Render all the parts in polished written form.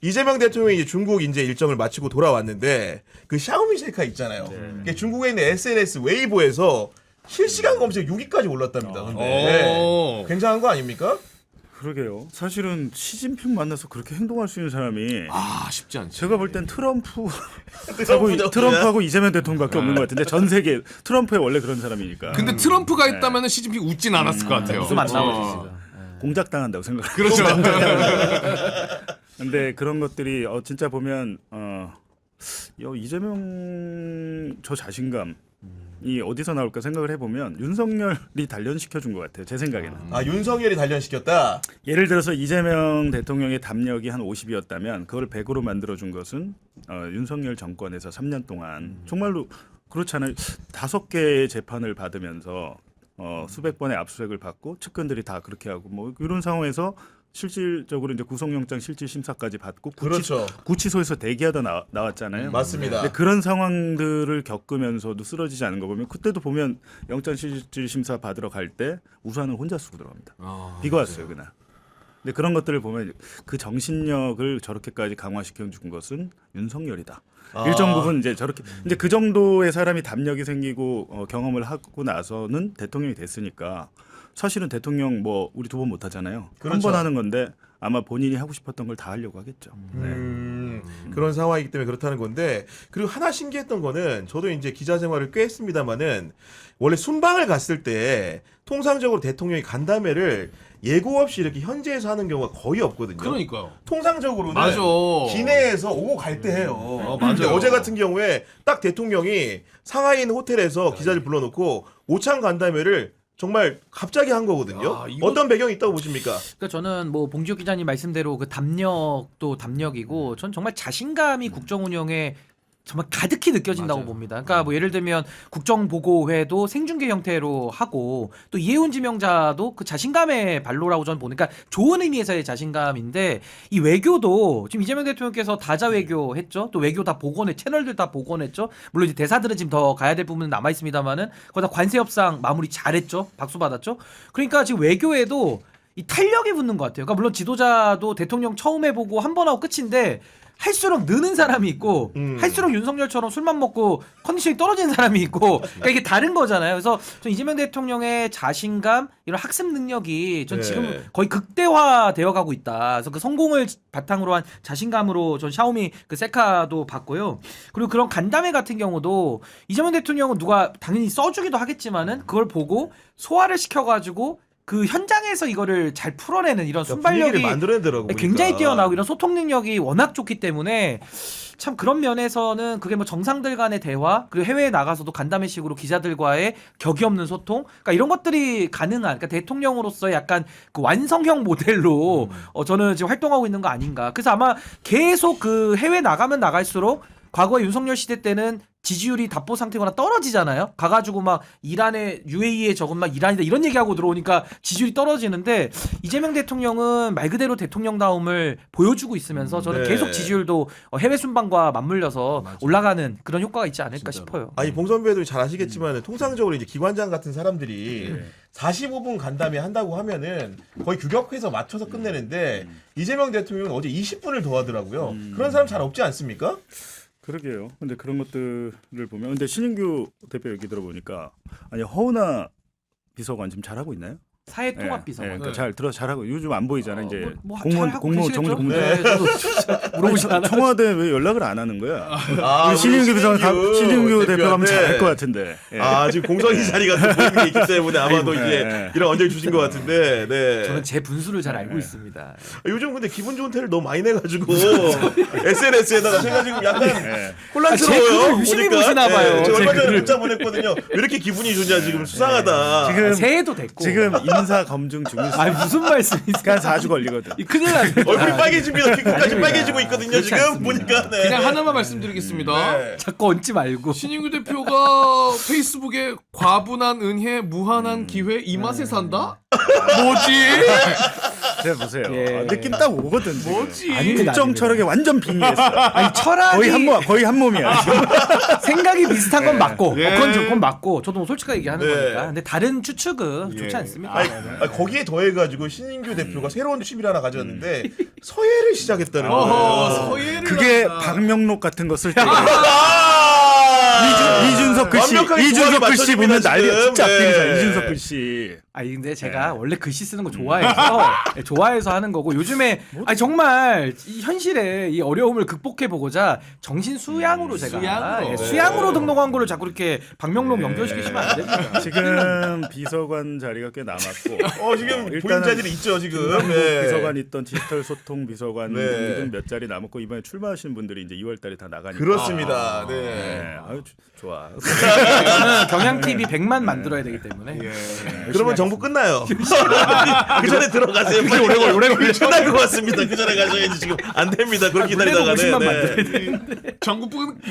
이재명 대통령이 이제 중국 이제 일정을 마치고 돌아왔는데 그 샤오미 셀카 있잖아요. 그게 중국에 있는 SNS 웨이보에서 실시간 검색 6위까지 올랐답니다. 근데 네. 굉장한 거 아닙니까? 그러게요. 사실은 시진핑 만나서 그렇게 행동할 수 있는 사람이 쉽지 않죠. 제가 볼 땐 트럼프하고 이재명 대통령밖에 없는 것 같은데 전 세계 트럼프에 원래 그런 사람이니까. 근데 트럼프가 있다면 시진핑 웃진 않았을 것 같아요. 무슨 만나보지 지금. 공작 당한다고 생각해요. 그렇죠. 근데 그런 것들이 진짜 보면 이재명 저 자신감이 어디서 나올까 생각을 해보면 윤석열이 단련시켜 준 것 같아요. 제 생각에는. 아 윤석열이 단련시켰다. 예를 들어서 이재명 대통령의 담력이 한 50이었다면 그걸 100으로 만들어 준 것은 윤석열 정권에서 3년 동안 정말로 그렇잖아요. 5개의 재판을 받으면서 수백 번의 압수수색을 받고 측근들이 다 그렇게 하고 뭐 이런 상황에서 실질적으로 이제 구속영장 실질심사까지 받고 그렇죠. 구치소에서 대기하다 나왔잖아요. 맞습니다. 근데 그런 상황들을 겪으면서도 쓰러지지 않은 거 보면 그때도 보면 영장 실질심사 받으러 갈 때 우산을 혼자 쓰고 들어갑니다. 비가 왔어요 그날. 근데 그런 것들을 보면 그 정신력을 저렇게까지 강화시켜 준 것은 윤석열이다. 일정 부분 이제 저렇게 이제 그 정도의 사람이 담력이 생기고 경험을 하고 나서는 대통령이 됐으니까 사실은 대통령 뭐 우리 2번 못 하잖아요. 그렇죠. 한 번 하는 건데 아마 본인이 하고 싶었던 걸 다 하려고 하겠죠. 그런 상황이기 때문에 그렇다는 건데 그리고 하나 신기했던 거는 저도 이제 기자 생활을 꽤 했습니다만은 원래 순방을 갔을 때 통상적으로 대통령이 간담회를 예고 없이 이렇게 현지에서 하는 경우가 거의 없거든요. 그러니까요. 통상적으로는 맞아. 기내에서 오고 갈 때 해요. 근데 맞아요. 어제 같은 경우에 딱 대통령이 상하이 있는 호텔에서 기자들 불러놓고 오찬 간담회를 정말 갑자기 한 거거든요. 어떤 배경이 있다고 보십니까? 그러니까 저는 뭐 봉지욱 기자님 말씀대로 그 담력도 담력이고 전 정말 자신감이 국정 운영에 정말 가득히 느껴진다고 봅니다. 그러니까 뭐 예를 들면 국정보고회도 생중계 형태로 하고 또 이해운 지명자도 그 자신감의 발로라고 저는 보니까 그러니까 좋은 의미에서의 자신감인데 이 외교도 지금 이재명 대통령께서 다자 외교 했죠. 또 외교 다 복원해 채널들 다 복원했죠. 물론 이제 대사들은 지금 더 가야 될 부분은 남아 있습니다만은 거기다 관세 협상 마무리 잘했죠. 박수 받았죠. 그러니까 지금 외교에도 이 탄력이 붙는 것 같아요. 그러니까 물론 지도자도 대통령 처음 해보고 한 번 하고 끝인데 할수록 느는 사람이 있고 할수록 윤석열처럼 술만 먹고 컨디션이 떨어지는 사람이 있고 그러니까 이게 다른 거잖아요. 그래서 전 이재명 대통령의 자신감 이런 학습 능력이 전 지금 거의 극대화되어 가고 있다. 그래서 그 성공을 바탕으로 한 자신감으로 전 샤오미 그 셀카도 봤고요. 그리고 그런 간담회 같은 경우도 이재명 대통령은 누가 당연히 써주기도 하겠지만은 그걸 보고 소화를 시켜가지고 그 현장에서 이거를 잘 풀어내는 이런 순발력이 만들어내더라고요. 굉장히 뛰어나고 이런 소통 능력이 워낙 좋기 때문에 참 그런 면에서는 그게 뭐 정상들 간의 대화 그리고 해외에 나가서도 간담회식으로 기자들과의 격이 없는 소통 그러니까 이런 것들이 가능한 그러니까 대통령으로서의 약간 그 완성형 모델로 저는 지금 활동하고 있는 거 아닌가. 그래서 아마 계속 그 해외 나가면 나갈수록 과거에 윤석열 시대 때는 지지율이 답보 상태거나 떨어지잖아요. 가가지고 막 이란의 UAE에 적은 막 이란이다 이런 얘기하고 들어오니까 지지율이 떨어지는데 이재명 대통령은 말 그대로 대통령다움을 보여주고 있으면서 저는 계속 지지율도 해외 순방과 맞물려서 올라가는 그런 효과가 있지 않을까 싶어요. 아니 봉 선배도 잘 아시겠지만 통상적으로 이제 기관장 같은 사람들이 45분 간담회 한다고 하면은 거의 규격해서 맞춰서 끝내는데 이재명 대통령은 어제 20분을 더 하더라고요. 그런 사람 잘 없지 않습니까? 그러게요. 근데 그런 것들을 보면 근데 신인규 대표 얘기 들어보니까 아니 허은하 비서관 지금 잘하고 있나요? 사회통합비서관. 그러니까 잘하고 요즘 안 보이잖아 이제 잘하고 공무원 정치 공무원. 물어보시잖아요. 청와대 왜 연락을 안 하는 거야? 우리 신인규 비서관 신인규 대표가 하면 잘할 것 같은데. 지금 공석이 자리가 또 보이는 게 있기 때문에 아마도 이제 이런 언저리 주신 것 같은데. 네. 저는 제 분수를 잘 알고 있습니다. 요즘 근데 기분 좋은 태를 너무 많이 내가지고 SNS에다가 제가 지금 약간 혼란스러워요. 제 글을 유심히 보시나 봐요. 제가 얼마 제 전에 글을. 문자 보냈거든요. 왜 이렇게 기분이 좋냐 지금 수상하다. 지금 새해도 됐고. 지금 인사 검증 중이시죠. 아니 무슨 말씀이세요? 한 4주 걸리거든. 큰일 났네. 얼굴이 빨개집니다. 귓끝까지 아닙니다. 빨개지고 있거든요. 그렇지 지금 않습니다. 보니까. 네. 그냥 하나만 말씀드리겠습니다. 네. 자꾸 얹지 말고. 신인규 대표가 페이스북에 과분한 은혜, 무한한 기회 이 맛에 산다? 뭐지? 제가 보세요. 예. 느낌 딱 오거든. 지금. 뭐지? 아닙니다. 국정 철학에 완전 빙의했어. 아니 철학이 거의 한 몸이야. 지금. 생각이 비슷한 건 맞고 예. 그건 맞고 저도 뭐 솔직하게 얘기하는 네. 거니까 근데 다른 추측은 좋지 않습니다. 거기에 더해가지고 신인규 대표가 새로운 취미를 하나 가졌는데 서예를 시작했다는 거예요. 서예를 그게 한다. 방명록 같은 거 쓸 때. 아! 이준석 글씨, 완벽하게 이준석 조합이 글씨 보면 맞춰집니다, 난리 지금. 진짜 네. 앞뒤이잖아. 이준석 글씨. 아니 근데 제가 원래 글씨 쓰는 거 좋아해서 하는 거고 요즘에 아니 정말 이 현실의 이 어려움을 극복해 보고자 정신 수양으로 제가 수양으로. 수양으로 등록한 거를 자꾸 이렇게 방명록 연결시키시면 안 됩니다. 지금 비서관 자리가 꽤 남았고 지금 일단은 보임자들이 있죠 지금. 김남국 네. 비서관 있던 디지털 소통 비서관 네. 등등 몇 자리 남았고 이번에 출마하시는 분들이 이제 2월달에 다 나가니까. 그렇습니다. 네. 네. 아유 좋아. 저는 경향 TV 100만 만들어야 되기 때문에 그러면 정부 끝나요. 그 전에 들어가세요. 빨리 오래 걸려. 끝날 것 같습니다. 그 전에 가셔야지 지금 안 됩니다. 그렇게 기다리다가는. 50만 만들어야 돼.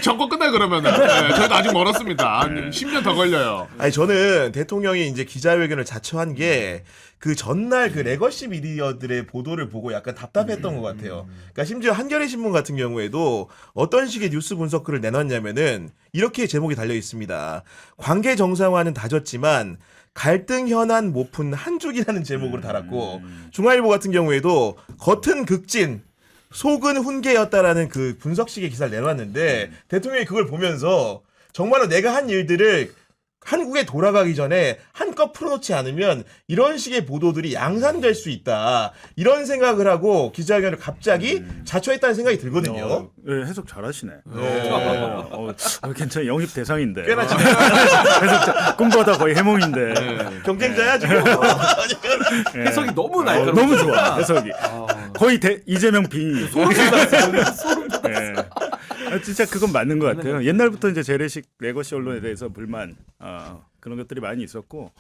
정권 끝나 그러면은. 네, 저희도 아직 멀었습니다. 10년 더 걸려요. 아니 저는 대통령이 이제 기자회견을 자처한 게 그 전날 그 레거시 미디어들의 보도를 보고 약간 답답했던 것 같아요. 그러니까 심지어 한겨레 신문 같은 경우에도 어떤 식의 뉴스 분석글을 내놨냐면은 이렇게 제목이 달려 있습니다. 관계 정상화는 다졌지만 갈등 현안 못 푼 한죽이라는 제목으로 달았고 중앙일보 같은 경우에도 겉은 극진 속은 훈계였다라는 그 분석식의 기사를 내놨는데 대통령이 그걸 보면서 정말로 내가 한 일들을 한국에 돌아가기 전에 한껏 풀어놓지 않으면 이런 식의 보도들이 양산될 수 있다. 이런 생각을 하고 기자회견을 갑자기 자처했다는 생각이 들거든요. 네, 해석 잘하시네. 네. 괜찮아 영입 대상인데. 꽤나 지금 꿈보다 거의 해몽인데. 경쟁자야 지금. 해석이 너무 날카로워. 너무 좋아 해석이. 거의 이재명 빙의. 소름 돋았어. 네. 진짜 그건 맞는 것 같아요. 옛날부터 이제 재래식 레거시 언론에 대해서 불만 그런 것들이 많이 있었고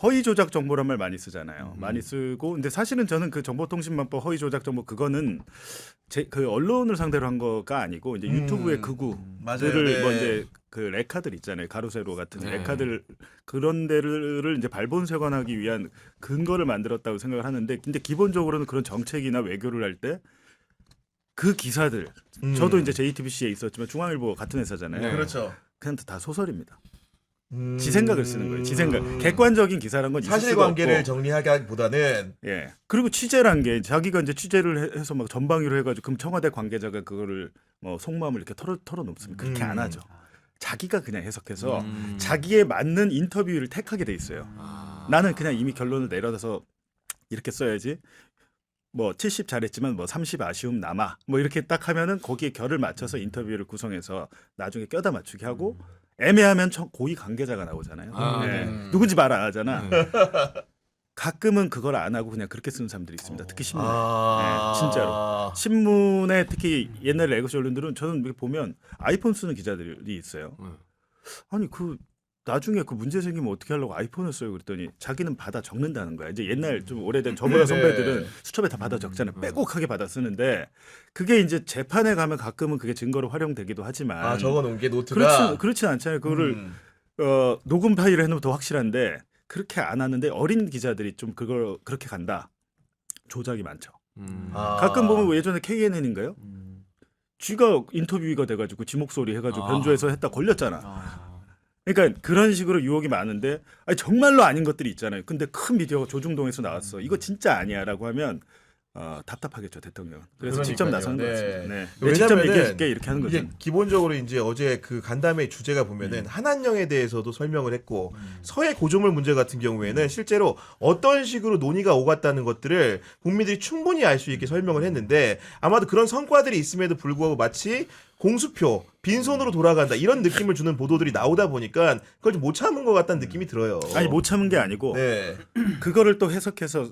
허위 조작 정보란 말 많이 쓰잖아요. 많이 쓰고 근데 사실은 저는 그 정보통신망법 허위 조작 정보 그거는 그 언론을 상대로 한 거가 아니고 이제 유튜브의 맞아요. 극우들을 네. 뭐 이제 그 레카들 있잖아요. 가로세로 같은 네. 레카들 그런 데를 이제 발본색원하기 위한 근거를 만들었다고 생각을 하는데 근데 기본적으로는 그런 정책이나 외교를 할 때 그 기사들 저도 이제 JTBC에 있었지만 중앙일보 같은 회사잖아요. 네. 그렇죠. 그냥 다 소설입니다. 지 생각을 쓰는 거예요. 지 생각. 객관적인 기사란 건 있을 사실관계를 수가 없고. 정리하기보다는 예. 그리고 취재란 게 자기가 이제 취재를 해서 막 전방위로 해가지고 그럼 청와대 관계자가 그거를 뭐 속마음을 이렇게 털어놓습니까? 그렇게 안 하죠. 자기가 그냥 해석해서 자기에 맞는 인터뷰를 택하게 돼 있어요. 나는 그냥 이미 결론을 내려서 이렇게 써야지. 뭐 70 잘했지만 뭐 30 아쉬움 남아 뭐 이렇게 딱 하면은 거기에 결을 맞춰서 인터뷰를 구성해서 나중에 껴다 맞추게 하고 애매하면 고위 관계자가 나오잖아요. 네. 누군지 말 안 하잖아. 가끔은 그걸 안 하고 그냥 그렇게 쓰는 사람들이 있습니다. 특히 신문. 네, 진짜로. 신문에 특히 옛날 레거시 언론들은 저는 이렇게 보면 아이폰 쓰는 기자들이 있어요. 아니 그 나중에 그 문제 생기면 어떻게 하려고 아이폰을 써요 그랬더니 자기는 받아 적는다는 거야. 이제 옛날 좀 오래된 저보다 선배들은 수첩에 다 받아 적잖아요. 빼곡하게 받아 쓰는데 그게 이제 재판에 가면 가끔은 그게 증거로 활용되기도 하지만 적어놓은 게 노트가 그렇진 않잖아요. 그거를 녹음 파일을 해놓으면 더 확실한데 그렇게 안 하는데 어린 기자들이 좀 그걸 그렇게 간다. 조작이 많죠. 가끔 보면 예전에 KNN인가요? 쥐가 인터뷰가 돼가지고 지 목소리 해가지고 변조해서 했다 걸렸잖아. 그러니까 그런 식으로 유혹이 많은데 아니, 정말로 아닌 것들이 있잖아요. 근데 큰 미디어가 조중동에서 나왔어. 이거 진짜 아니야라고 하면 답답하겠죠 대통령은. 그래서 직접 그러니까요. 나서는 네. 거죠. 네. 내 직접 얘기해줄게 이렇게 하는 거죠. 이게 기본적으로 이제 어제 그 간담회 주제가 보면은 한한령에 대해서도 설명을 했고 서해 고조물 문제 같은 경우에는 실제로 어떤 식으로 논의가 오갔다는 것들을 국민들이 충분히 알 수 있게 설명을 했는데 아마도 그런 성과들이 있음에도 불구하고 마치 공수표 빈손으로 돌아간다 이런 느낌을 주는 보도들이 나오다 보니까 그걸 좀 못 참은 것 같다는 느낌이 들어요. 아니 못 참은 게 아니고 네. 그거를 또 해석해서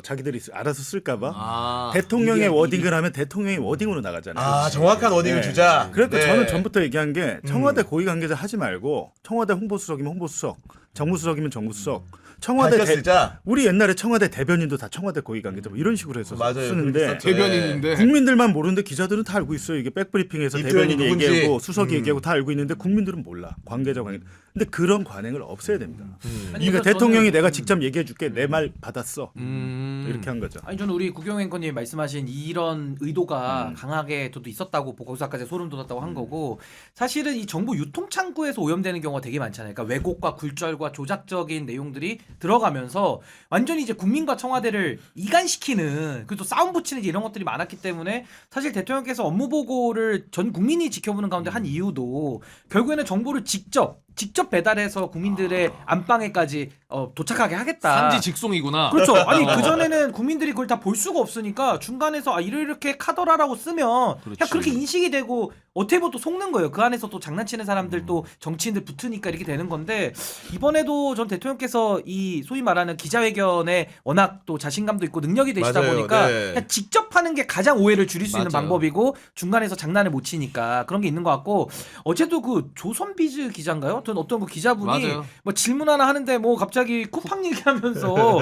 자기들이 알아서 쓸까봐 대통령의 워딩을 하면 대통령의 워딩으로 나가잖아요. 정확한 워딩을 주자. 그러니까 네. 저는 전부터 얘기한 게 청와대 고위 관계자 하지 말고 청와대 홍보수석이면 홍보수석, 정무수석이면 정무수석, 청와대 밝혀 쓰자. 우리 옛날에 청와대 대변인도 다 청와대 고위 관계자 뭐 이런 식으로 해서 맞아요. 쓰는데 그렇게 썼죠. 대변인인데 국민들만 모르는데 기자들은 다 알고 있어요. 이게 백브리핑에서 이 표현이 대변인이 누군지. 얘기하고 수석이 얘기하고 다 알고 있는데 국민들은 몰라. 관계자 관계. 근데 그런 관행을 없애야 됩니다. 아니, 그러니까 저는- 대통령이 내가 직접 얘기해줄게 내 말 받았어 이렇게 한 거죠. 아니 저는 우리 구경 앵커님 말씀하신 이런 의도가 강하게 저도 있었다고 보고 거기서 아까 소름 돋았다고 한 거고 사실은 이 정보 유통 창구에서 오염되는 경우가 되게 많잖아요. 그러니까 왜곡과 굴절과 조작적인 내용들이 들어가면서 완전히 이제 국민과 청와대를 이간시키는 그리고 또 싸움 붙이는 이제 이런 것들이 많았기 때문에 사실 대통령께서 업무 보고를 전 국민이 지켜보는 가운데 한 이유도 결국에는 정보를 직접 배달해서 국민들의 안방에까지 도착하게 하겠다. 산지 직송이구나. 그렇죠. 아니 그 전에는 국민들이 그걸 다 볼 수가 없으니까 중간에서 이렇게 카더라라고 쓰면 그렇지. 그냥 그렇게 인식이 되고 어떻게 보면 또 속는 거예요. 그 안에서 또 장난치는 사람들 또 정치인들 붙으니까 이렇게 되는 건데 이번에도 전 대통령께서 이 소위 말하는 기자회견에 워낙 또 자신감도 있고 능력이 되시다 맞아요. 보니까 네. 그냥 직접 하는 게 가장 오해를 줄일 수 있는 맞아요. 방법이고 중간에서 장난을 못 치니까 그런 게 있는 것 같고 어제도 그 조선비즈 기자인가요? 어떤 그 기자분이 맞아요. 뭐 질문 하나 하는데 뭐 갑자기 쿠팡 얘기하면서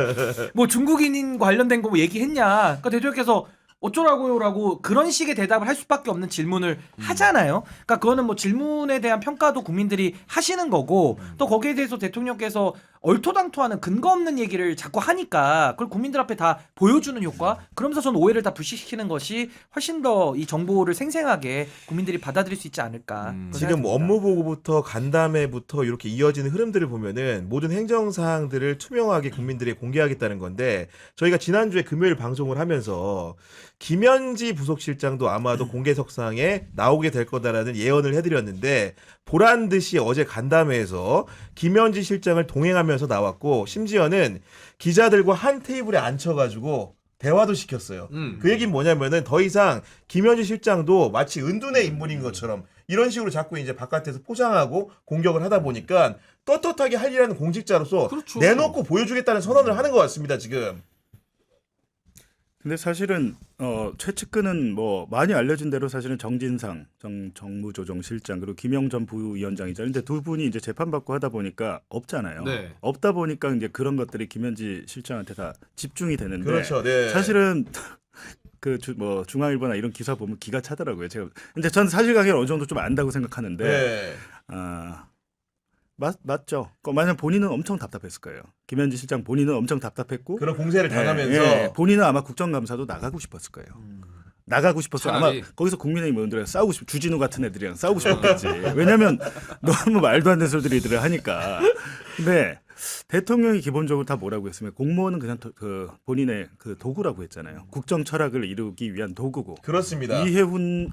뭐 중국인과 관련된 거 뭐 얘기했냐. 그러니까 대통령께서 어쩌라고요라고 그런 식의 대답을 할 수밖에 없는 질문을 하잖아요. 그러니까 그거는 뭐 질문에 대한 평가도 국민들이 하시는 거고 또 거기에 대해서 대통령께서 얼토당토하는 근거 없는 얘기를 자꾸 하니까 그걸 국민들 앞에 다 보여주는 효과. 그러면서 저는 오해를 다 불식시키는 것이 훨씬 더 이 정보를 생생하게 국민들이 받아들일 수 있지 않을까. 그런 지금 생각이 듭니다. 업무 보고부터 간담회부터 이렇게 이어지는 흐름들을 보면은 모든 행정 사항들을 투명하게 국민들에게 공개하겠다는 건데 저희가 지난주에 금요일 방송을 하면서 김현지 부속실장도 아마도 공개석상에 나오게 될 거다라는 예언을 해드렸는데 보란 듯이 어제 간담회에서 김현지 실장을 동행하면서 나왔고 심지어는 기자들과 한 테이블에 앉혀가지고 대화도 시켰어요. 그 얘기는 뭐냐면은 더 이상 김현지 실장도 마치 은둔의 인물인 것처럼 이런 식으로 자꾸 이제 바깥에서 포장하고 공격을 하다 보니까 떳떳하게 할 일하는 공직자로서 그렇죠. 내놓고 보여주겠다는 선언을 하는 것 같습니다. 지금. 근데 사실은 최측근은 뭐 많이 알려진 대로 사실은 정진상 정무조정실장 그리고 김영전 부위원장이잖아요. 근데 두 분이 이제 재판받고 하다 보니까 없잖아요. 네. 없다 보니까 이제 그런 것들이 김현지 실장한테 다 집중이 되는데 그렇죠. 네. 사실은 그 뭐 중앙일보나 이런 기사 보면 기가 차더라고요. 제가 근데 저는 사실관계를 어느 정도 좀 안다고 생각하는데 네. 맞죠. 만약 본인은 엄청 답답했을 거예요. 김현지 실장 본인은 엄청 답답했고 그런 공세를 당하면서 본인은 아마 국정감사도 나가고 싶었을 거예요. 나가고 싶었어. 아마 차라리. 거기서 국민의힘 의원들이랑 싸우고 싶, 주진우 같은 애들이랑 싸우고 싶었겠지. 왜냐하면 너무 말도 안 되는 소리들을 하니까. 근데 대통령이 기본적으로 다 뭐라고 했으면 공무원은 그냥 그 본인의 그 도구라고 했잖아요. 국정 철학을 이루기 위한 도구고. 그렇습니다. 이해훈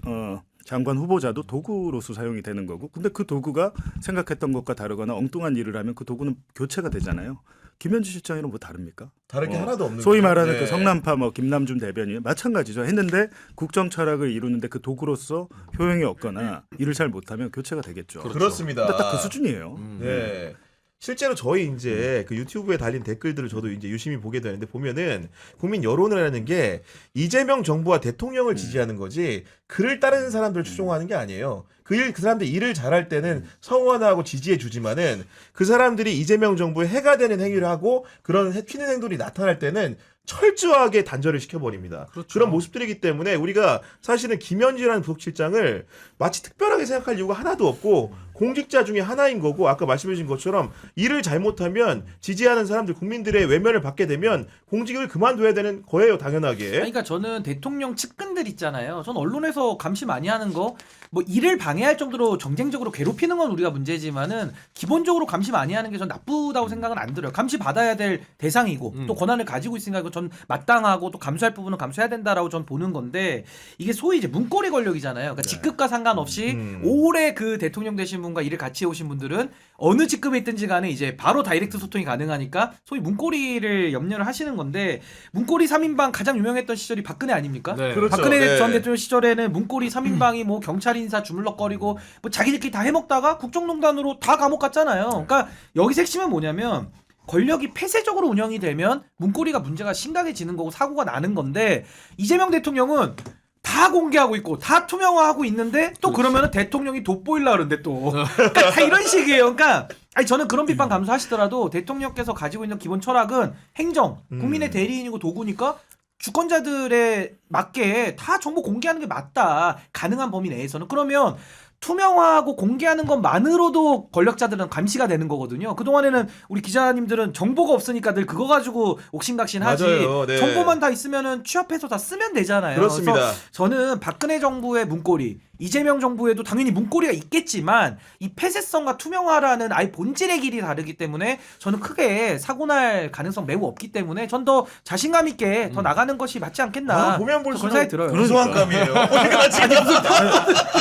장관 후보자도 도구로서 사용이 되는 거고. 근데 그 도구가 생각했던 것과 다르거나 엉뚱한 일을 하면 그 도구는 교체가 되잖아요. 김현지 실장이랑 뭐 다릅니까? 다를 게 하나도 없는 소위 거죠. 말하는 네. 그 성남파 뭐 김남준 대변인 마찬가지죠. 했는데 국정 철학을 이루는데 그 도구로서 효용이 없거나 일을 잘 못하면 교체가 되겠죠. 그렇습니다. 근데 딱 그 수준이에요. 네. 실제로 저희 이제 그 유튜브에 달린 댓글들을 저도 이제 유심히 보게 되는데 보면은 국민 여론을 하는 게 이재명 정부와 대통령을 지지하는 거지 그를 따르는 사람들을 추종하는 게 아니에요. 그 사람들이 일을 잘할 때는 성원하고 지지해 주지만은 그 사람들이 이재명 정부에 해가 되는 행위를 하고 그런 튀는 행동이 나타날 때는 철저하게 단절을 시켜버립니다. 그렇죠. 그런 모습들이기 때문에 우리가 사실은 김현지라는 부속실장을 마치 특별하게 생각할 이유가 하나도 없고 공직자 중에 하나인 거고 아까 말씀해 주신 것처럼 일을 잘못하면 지지하는 사람들 국민들의 외면을 받게 되면 공직을 그만둬야 되는 거예요. 당연하게. 그러니까 저는 대통령 측근들 있잖아요. 전 언론에서 감시 많이 하는 거 뭐 일을 방해할 정도로 정쟁적으로 괴롭히는 건 우리가 문제지만은 기본적으로 감시 많이 하는 게 전 나쁘다고 생각은 안 들어요. 감시 받아야 될 대상이고 또 권한을 가지고 있으니까 이거 전 마땅하고 또 감수할 부분은 감수해야 된다라고 전 보는 건데 이게 소위 이제 문고리 권력이잖아요. 그러니까 직급과 상관없이 오래 그 대통령 되신 분과 일을 같이 해오신 분들은 어느 직급에 있든지 간에 이제 바로 다이렉트 소통이 가능하니까 소위 문고리를 염려를 하시는 건데 문고리 3인방 가장 유명했던 시절이 박근혜 아닙니까? 네. 그렇죠. 박근혜 네. 전 대통령 시절에는 문고리 3인방이 뭐 경찰 인사 주물럭거리고 뭐 자기들끼리 다 해먹다가 국정농단으로 다 감옥 갔잖아요. 그러니까 여기서 핵심은 뭐냐면 권력이 폐쇄적으로 운영이 되면 문고리가 문제가 심각해지는 거고 사고가 나는 건데 이재명 대통령은 다 공개하고 있고 다 투명화하고 있는데 또 그러면은 대통령이 돋보일라 그러는데 또 그러니까 다 이런 식이에요. 그러니까 아니 저는 그런 비판 감수하시더라도 대통령께서 가지고 있는 기본 철학은 행정 국민의 대리인이고 도구니까 주권자들에 맞게 다 정보 공개하는 게 맞다. 가능한 범위 내에서는. 그러면 투명화하고 공개하는 것만으로도 권력자들은 감시가 되는 거거든요. 그동안에는 우리 기자님들은 정보가 없으니까 늘 그거 가지고 옥신각신하지. 맞아요. 네. 정보만 다 있으면은 취합해서 다 쓰면 되잖아요. 그렇습니다. 그래서 저는 박근혜 정부의 문고리, 이재명 정부에도 당연히 문고리가 있겠지만 이 폐쇄성과 투명화라는 아예 본질의 길이 다르기 때문에 저는 크게 사고 날 가능성 매우 없기 때문에 전 더 자신감 있게 더 나가는 것이 맞지 않겠나. 보면 그런 볼수록 생각이 들어요. 무서운 감이에요. 보니까 지금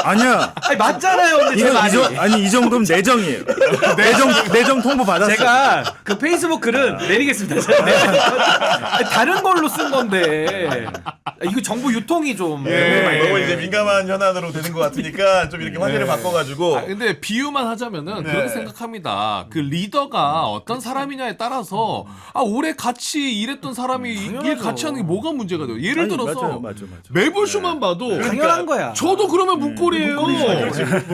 아니야. 아니 맞잖아요. 근데 제 말이. 이 정도면 내정이에요. 내정 통보 받았어. 제가 그 페이스북 글은 내리겠습니다. 제가 다른 걸로 쓴 건데 이거 정보 유통이 좀 예, 너무 이제 민감한 현안으로 되는 것 같으니까 좀 이렇게 화제를 바꿔가지고 근데 비유만 하자면은 그렇게 생각합니다. 그 리더가 어떤 사람이냐에 따라서 오래 같이 일했던 사람이 일 같이 하는 게 뭐가 문제가 돼요. 예를 아니, 들어서 맞아. 매불쇼만 봐도 당연한 거야. 저도 그러면 문고리예요.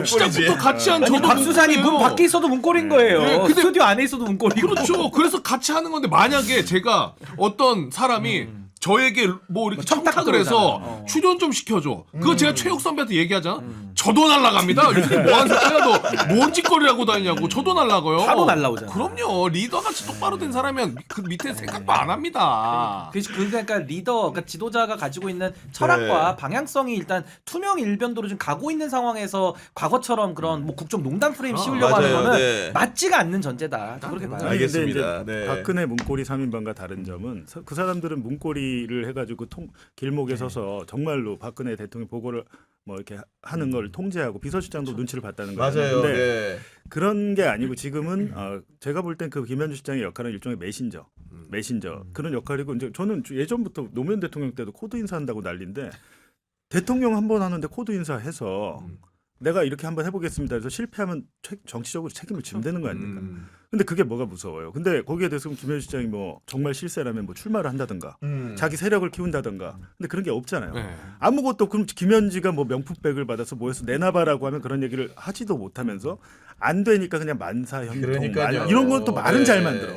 시작부터 같이 한 저도 박수산이 문 문고리예요. 밖에 있어도 문고리인 거예요. 네, 근데- 스튜디오 안에 있어도 문고리고. 그렇죠. 그래서 같이 하는 건데 만약에 제가 어떤 사람이 저에게 뭐 이렇게 뭐 청탁 청탁을 해서 들어오잖아. 출연 좀 시켜줘. 그거 제가 최욱 선배한테 얘기하잖아. 저도 날라갑니다. 이렇게 뭐하는 소리야 너. 뭔 짓거리 하고 다니냐고. 저도 날라가요. 바로 날라오잖아. 그럼요. 리더같이 똑바로 된 사람이면 그 밑에 생각도 안 합니다. 그러니까 리더, 그러니까 지도자가 가지고 있는 철학과 네. 방향성이 일단 투명 일변도로 좀 가고 있는 상황에서 과거처럼 그런 뭐 국정 농단 프레임 씌우려고 맞아요. 하는 거는 네. 맞지가 않는 전제다. 그렇게 봐요. 아니, 근데 알겠습니다. 이제 네. 박근혜 문고리 3인방과 다른 점은 그 사람들은 문고리를 해가지고 길목에 서서 정말로 박근혜 대통령 보고를 뭐 이렇게 하는 걸 통제하고 비서실장도 눈치를 봤다는 거예요. 맞아요. 근데 네. 그런 게 아니고 지금은 제가 볼 땐 그 김현주 실장의 역할은 일종의 메신저 그런 역할이고 이제 저는 예전부터 노무현 대통령 때도 코드 인사한다고 난리인데 대통령 한 번 하는데 코드 인사해서 내가 이렇게 한번 해보겠습니다. 그래서 실패하면 정치적으로 책임을 지면 되는 거 아닙니까? 근데 그게 뭐가 무서워요. 근데 거기에 대해서 김현주 실장이 뭐 정말 실세라면 뭐 출마를 한다든가 자기 세력을 키운다든가 근데 그런 게 없잖아요. 네. 아무것도 그럼 김현지가 뭐 명품백을 받아서 뭐 해서 내놔봐라고 하면 그런 얘기를 하지도 못하면서 안 되니까 그냥 만사형통 그러니까요. 이런 건 또 말은 네. 잘 만들어.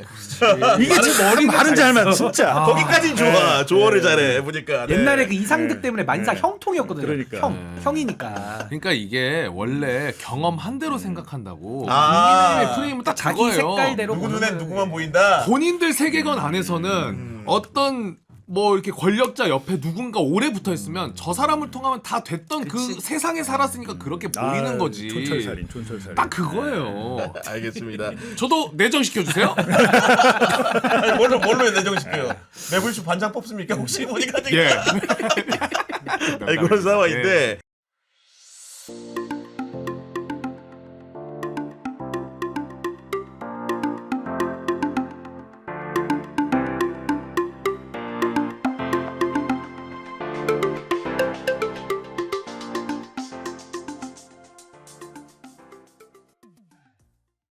이게 참 말은 잘 만들어 진짜. 거기까진 좋아. 조언을 잘해. 보니까. 네. 옛날에 그 이상득 때문에 만사 형통이었거든요. 그러니까. 형이니까. 그러니까 이게 원래 경험한 대로 생각한다고. 아. 국민의힘의 프레임은 딱 자기 그거예요. 색깔대로 누구 보는 눈엔 거예요. 누구만 보인다. 본인들 세계관 안에서는 어떤 뭐 이렇게 권력자 옆에 누군가 오래 붙어 있으면 저 사람을 통하면 다 됐던 그 세상에 살았으니까 그렇게 보이는 거지. 촌철살인. 딱 그거예요. 알겠습니다. 저도 내정시켜 주세요. 뭘로 내정시켜요? 매불쇼 반장 뽑습니까? 혹시 보니까 되게 예. 아니, 그런 상황인데